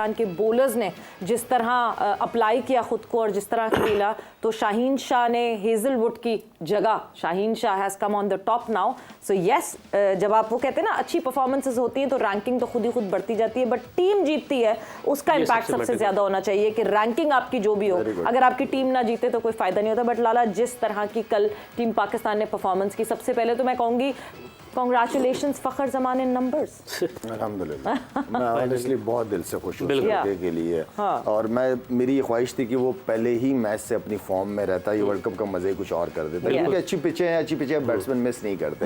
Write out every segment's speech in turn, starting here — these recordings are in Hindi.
पाकिस्तान के बॉलर्स ने जिस तरह अप्लाई किया खुद को और जिस तरह खेला, तो शाहीन शाह ने हेजलवुड की जगह, Shaheen Shah has come on the top now. So yes, जब आप वो कहते हैं ना अच्छी परफॉर्मेंसेस होती हैं तो रैंकिंग तो खुद ही खुद बढ़ती जाती है, बट टीम जीतती है उसका इम्पैक्ट सबसे ज़्यादा होना चाहिए कि रैंकिंग आपकी जो भी हो, अगर आपकी टीम ना जीते तो कोई फ़ायदा नहीं होता। बट लाला, जिस तरह की कल टीम पाकिस्तान ने परफॉर्मेंस की, सबसे पहले तो मैं कहूँगी कॉन्ग्रेचुलेशंस फ़खर जमान इन नंबर्स। अल्हम्दुलिल्लाह, मैं ऑनेस्टली बहुत दिल से खुश हूँ के लिए। और मेरी ख्वाहिश थी कि वो पहले ही मैच से अपनी फॉर्म में रहता, ये वर्ल्ड कप का मज़े कुछ और कर देता, क्योंकि अच्छी पिचें हैं, अच्छी पिचें बैट्समैन मिस नहीं करते।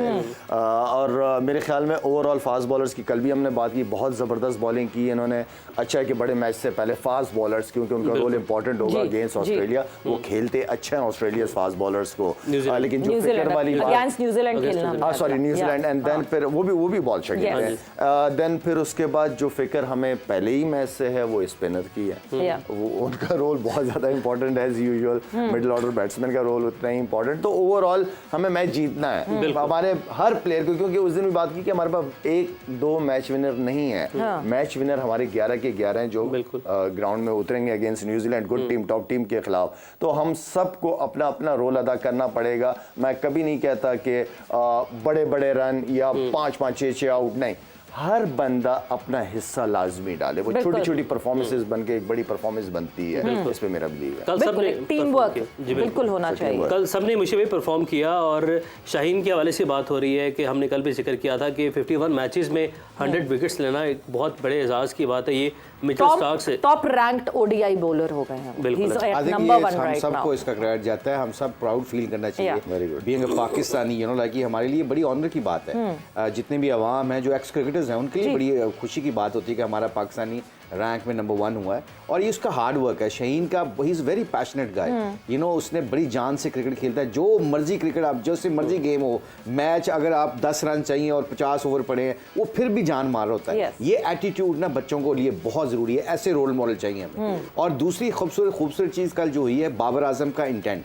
और मेरे ख्याल में ओवरऑल फास्ट बॉलर्स की कल भी हमने बात की, बहुत ज़बरदस्त बॉलिंग की इन्होंने। अच्छा है कि बड़े मैच से पहले फास्ट बॉलर्स, क्योंकि उनका रोल इंपॉर्टेंट होगा अगेंस्ट ऑस्ट्रेलिया, वो खेलते अच्छे हैं ऑस्ट्रेलिया फास्ट बॉलर्स को। लेकिन जो फिक्र वाली न्यूजीलैंड खेलना, सॉरी न्यूजीलैंड, एंड देन फिर वो भी बॉल शकीन है। देन फिर उसके बाद जो फिक्र हमें पहले ही मैच से है वो स्पिनर की है। वो उनका रोल बहुत ज़्यादा इंपॉर्टेंट है as usual, middle order batsman का रोल उतना ही इंपॉर्टेंट। तो ओवरऑल हमें मैच जीतना है हमारे हर प्लेयर को, क्योंकि उस दिन भी बात की कि हमारे पास 1-2 मैच विनर नहीं है। मैच विनर हमारे 11 के 11 हैं जो ग्राउंड में उतरेंगे against New Zealand, good team, top team के खिलाफ। तो हम सबको अपना अपना रोल अदा करना पड़ेगा। मैं कभी नहीं कहता कि बड़े बड़े रन या 5-5 6-6 आउट, नहीं, हर बंदा अपना हिस्सा लाजमी डाले। वो छोटी छोटी परफॉर्मेंसेस बन के एक बड़ी परफॉर्मेंस बनती है, इस पे मेरा बिलीव है। कल सबने टीम वर्क बिल्कुल होना चाहिए। कल सबने मुझे परफॉर्म किया। और शाहीन के हवाले से बात हो रही है कि हमने कल भी जिक्र किया था कि 51 मैचेस में 100 विकेट्स लेना एक बहुत बड़े एजाज की बात है। ये मिचेल स्टार्क से टॉप रैंक्ड ओडीआई बॉलर हो गए हैं, बिल्कुल। हम सबको इसका क्रेडिट जाता है, हम सब प्राउड फील करना चाहिए being a Pakistani, you know, like ये हमारे लिए बड़ी ऑनर की बात है। जितने भी अवाम है जो एक्स क्रिकेटर्स हैं उनके लिए बड़ी खुशी की बात होती है कि हमारा पाकिस्तानी रैंक में नंबर 1 हुआ है। और ये उसका हार्ड वर्क है शाहीन का, he is very passionate guy, you know, उसने बड़ी जान से क्रिकेट खेलता है। जो मर्जी क्रिकेट, आप जो से मर्जी गेम हो, मैच अगर आप 10 रन चाहिए और 50 ओवर पड़े हैं, वो फिर भी जान मार होता है। ये एटीट्यूड ना बच्चों को लिए बहुत ज़रूरी है, ऐसे रोल मॉडल चाहिए हमें। और दूसरी खूबसूरत चीज़ कल जो हुई है, बाबर आजम का इंटेंट।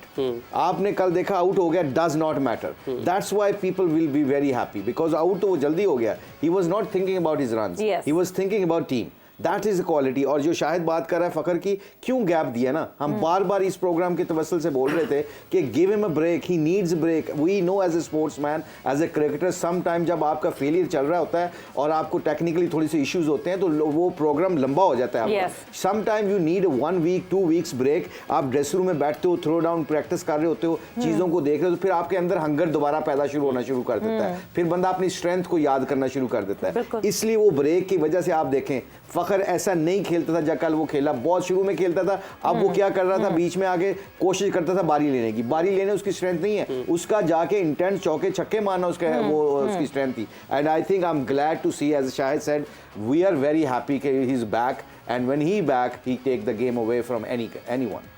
आपने कल देखा आउट हो गया, does not matter, that's why people will be very happy, because out तो वो जल्दी हो गया। He was not thinking about his runs, he was thinking about team. That is quality. और जो शाहिद बात कर रहा है फ़खर की, क्यों गैप दिया ना, हम बार बार इस प्रोग्राम के तवस्सुल से बोल रहे थे कि give him a break, he needs break. We know as a sportsman, as a cricketer, some time जब आपका फेलियर चल रहा होता है और आपको टेक्निकली थोड़ी सी इश्यूज होते हैं तो वो प्रोग्राम लंबा हो जाता है आपका। Some time you need 1 week 2 weeks break. आप ड्रेसिंग रूम में बैठते हो, थ्रो डाउन प्रैक्टिस कर रहे होते हो, चीज़ों को देख रहे हो, तो फिर आपके अंदर हंगर दोबारा पैदा होना शुरू कर देता है, फिर बंदा अपनी स्ट्रेंथ को याद करना शुरू कर देता है। इसलिए वो ब्रेक की वजह से आप देखें फ़खर ऐसा नहीं खेलता था जब कल वो खेला, बहुत शुरू में खेलता था। अब वो क्या कर रहा था, बीच में आगे कोशिश करता था बारी लेने की। बारी लेने उसकी स्ट्रेंथ नहीं है, उसका जाके इंटेंस चौके छक्के मारना उसका वो उसकी स्ट्रेंथ थी। And I think I am glad to see, as Shahid said, we are very happy कि he is back, and when he back he take the game away from anyone.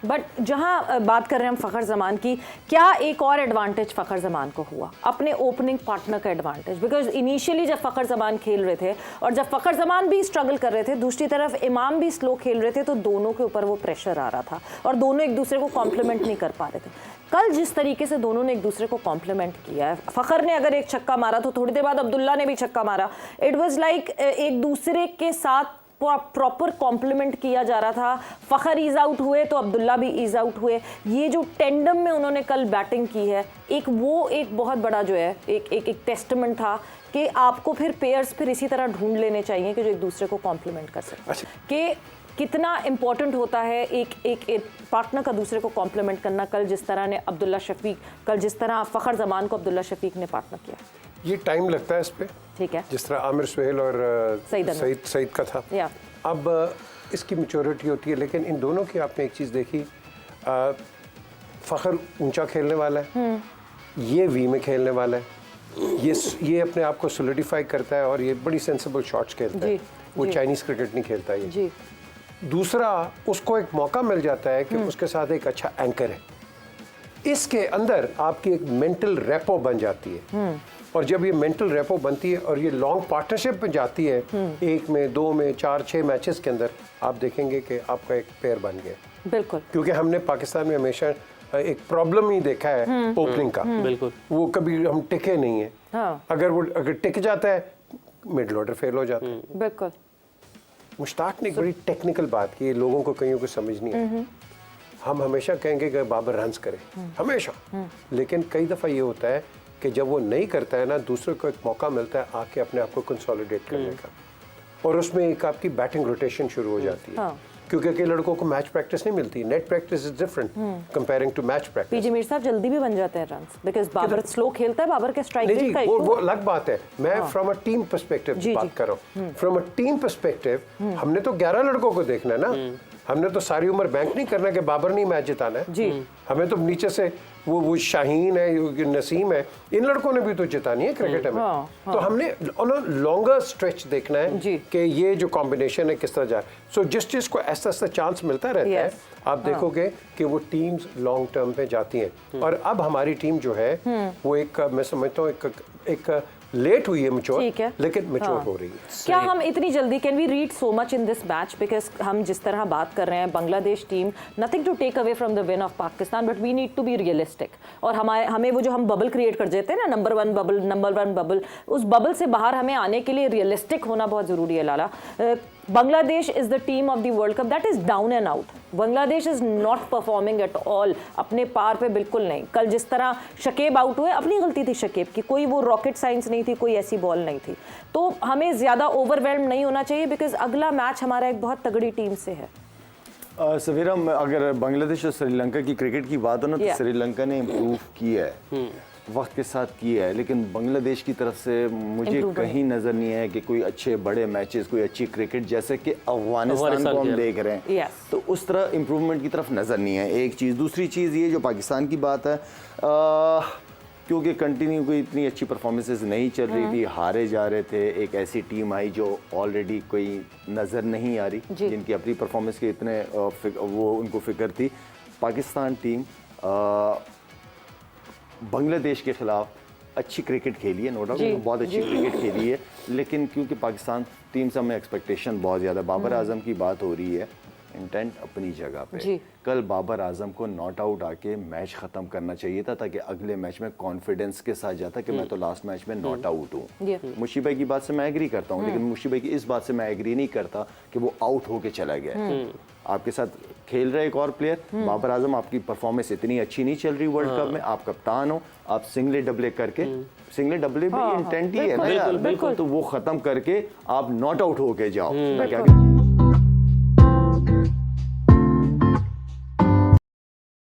But जहाँ बात कर रहे हैं हम फ़खर जमान की, क्या एक और एडवांटेज फ़खर जमान को हुआ, अपने ओपनिंग पार्टनर का एडवांटेज। बिकॉज इनिशियली जब फ़खर जमान खेल रहे थे और जब फ़खर जमान भी स्ट्रगल कर रहे थे, दूसरी तरफ इमाम भी स्लो खेल रहे थे, तो दोनों के ऊपर वो प्रेशर आ रहा था और दोनों एक दूसरे को कॉम्प्लीमेंट नहीं कर पा रहे थे। कल जिस तरीके से दोनों ने एक दूसरे को कॉम्प्लीमेंट किया है, फ़खर ने अगर एक छक्का मारा तो थोड़ी देर बाद अब्दुल्ला ने भी छक्का मारा। इट वॉज लाइक एक दूसरे के साथ प्रॉपर कॉम्प्लीमेंट किया जा रहा था। फ़खर ईज आउट हुए तो अब्दुल्ला भी ईज आउट हुए। ये जो टेंडम में उन्होंने कल बैटिंग की है, एक बहुत बड़ा जो है एक टेस्टमेंट था कि आपको फिर पेयर्स फिर इसी तरह ढूंढ लेने चाहिए कि जो एक दूसरे को कॉम्प्लीमेंट कर सकें। कि कितना इंपॉर्टेंट होता है एक पार्टनर का दूसरे को कॉम्प्लीमेंट करना। कल जिस तरह ने अब्दुल्ला शफीक, कल जिस तरह फ़खर जमान को अब्दुल्ला शफीक ने पार्टनर किया, ये टाइम लगता है इस पे, ठीक है, जिस तरह आमिर सुहेल और सईद का था। अब इसकी मैच्योरिटी होती है, लेकिन इन दोनों की आपने एक चीज़ देखी, फ़खर ऊंचा खेलने वाला है, ये वी में खेलने वाला है, ये अपने आप को सोलिडिफाई करता है और ये बड़ी सेंसिबल शॉट्स खेलता है। वो चाइनीज़ क्रिकेट नहीं खेलता ये। दूसरा, उसको एक मौका मिल जाता है कि उसके साथ एक अच्छा एंकर है, इसके अंदर आपकी एक मेंटल रेपो बन जाती है। और जब ये मेंटल रेपो बनती है और ये लॉन्ग पार्टनरशिप में जाती है, 1 में 2 में 4 6 मैचेस के अंदर, आप देखेंगे कि आपका एक पेयर बन गया। बिल्कुल, क्योंकि हमने पाकिस्तान में हमेशा एक प्रॉब्लम ही देखा है ओपनिंग का। बिल्कुल, वो कभी हम टिके नहीं है। अगर टिक जाता है, मिडल ऑर्डर फेल हो जाता है। बिल्कुल, मुश्ताक ने एक बड़ी टेक्निकल बात की, लोगों को कईयों को समझ नहीं आई। हम हमेशा कहेंगे कि बाबर रन्स करे, हमेशा, लेकिन कई दफ़ा ये होता है कि जब वो नहीं करता है ना, दूसरे को एक मौका मिलता है आके अपने आप को कंसोलिडेट करने का, और उसमें एक आपकी बैटिंग रोटेशन शुरू हो जाती है। क्योंकि कई लड़कों को मैच प्रैक्टिस नहीं मिलती, net practice is different comparing to match practice. PG Mir साहब जल्दी भी बन जाते हैं रन्स, बिकॉज बाबर स्लो खेलता है, बाबर के स्ट्राइक रेट का वो इशू। अलग बात है। मैं फ्रॉम अ टीम पर्सपेक्टिव बात कर रहा हूँ। फ्रॉम अ टीम पर्सपेक्टिव हमने तो 11 लड़कों को देखना है ना, हमने तो सारी उम्र बैंक नहीं करना कि बाबर नहीं मैच जिताना है जी। हमें तो नीचे से वो शाहीन है, नसीम है, इन लड़कों ने भी तो जितानी है क्रिकेट में। तो हमने लॉन्गर स्ट्रेच देखना है कि ये जो कॉम्बिनेशन है किस तरह जाए। सो जिस चीज को ऐसा ऐसा चांस मिलता रहता है, आप देखोगे कि वो टीम्स लॉन्ग टर्म पे जाती हैं। और अब हमारी टीम जो है वो एक, मैं समझता हूँ एक लेट हुई है मैच्योर, लेकिन मैच्योर हो रही है। क्या हम इतनी जल्दी, can we read so much in this match, because हम जिस तरह बात कर रहे हैं, Bangladesh team, nothing to take away from the win of Pakistan, but we need to be realistic. और हमें वो जो हम बबल क्रिएट कर देते हैं ना, नंबर वन बबल, उस बबल से बाहर हमें आने के लिए रियलिस्टिक होना बहुत जरूरी है। Lala, Bangladesh is the team of the world cup that is down and out. Bangladesh is not performing at all, अपने पार पे बिल्कुल नहीं। कल जिस तरह शकीब आउट हुए, अपनी गलती थी शकीब की, कोई वो रॉकेट साइंस नहीं थी, कोई ऐसी बॉल नहीं थी। तो हमें ज्यादा ओवरवेल्म नहीं होना चाहिए, बिकॉज अगला मैच हमारा एक बहुत तगड़ी टीम से है। सवेरा, अगर बांग्लादेश और श्रीलंका की क्रिकेट की बात हो ना, तो श्रीलंका ने इम्प्रूव किया है, वक्त के साथ किया है, लेकिन बांग्लादेश की तरफ से मुझे कहीं नजर नहीं है कि कोई अच्छे बड़े मैचेस, कोई अच्छी क्रिकेट जैसे कि अफगानिस्तान को हम देख रहे हैं, तो उस तरह इम्प्रूवमेंट की तरफ नजर नहीं है। एक चीज़, दूसरी चीज़ ये जो पाकिस्तान की बात है, क्योंकि कंटिन्यू कोई इतनी अच्छी परफॉर्मेंसेस नहीं चल रही थी, हारे जा रहे थे, एक ऐसी टीम आई जो ऑलरेडी कोई नज़र नहीं आ रही, जिनकी अपनी परफॉर्मेंस के इतने वो उनको फिक्र थी। पाकिस्तान टीम बांग्लादेश के खिलाफ अच्छी क्रिकेट खेली है, नो डाउट बहुत अच्छी क्रिकेट खेली है, लेकिन क्योंकि पाकिस्तान टीम से हमें एक्सपेक्टेशन बहुत ज़्यादा, बाबर आजम की बात हो रही है, इंटेंट अपनी जगह पे। कल बाबर आजम को नॉट आउट आके मैच ख़त्म करना चाहिए था, ताकि अगले मैच में कॉन्फिडेंस के साथ जाता कि मैं तो लास्ट मैच में नॉट आउट हूँ। मुशीब भाई की बात से मैं एग्री करता हूँ, लेकिन मुशीब भाई की इस बात से मैं एग्री नहीं करता कि वो आउट होके चला गया। आपके साथ खेल रहे एक और प्लेयर, बाबर आजम, आपकी परफॉर्मेंस इतनी अच्छी नहीं चल रही वर्ल्ड कप में, आप कप्तान हो, आप सिंगले डबले करके, सिंगले डबले भी इंटेंट ही है ना यार, तो वो खत्म करके आप नॉट आउट होके जाओ।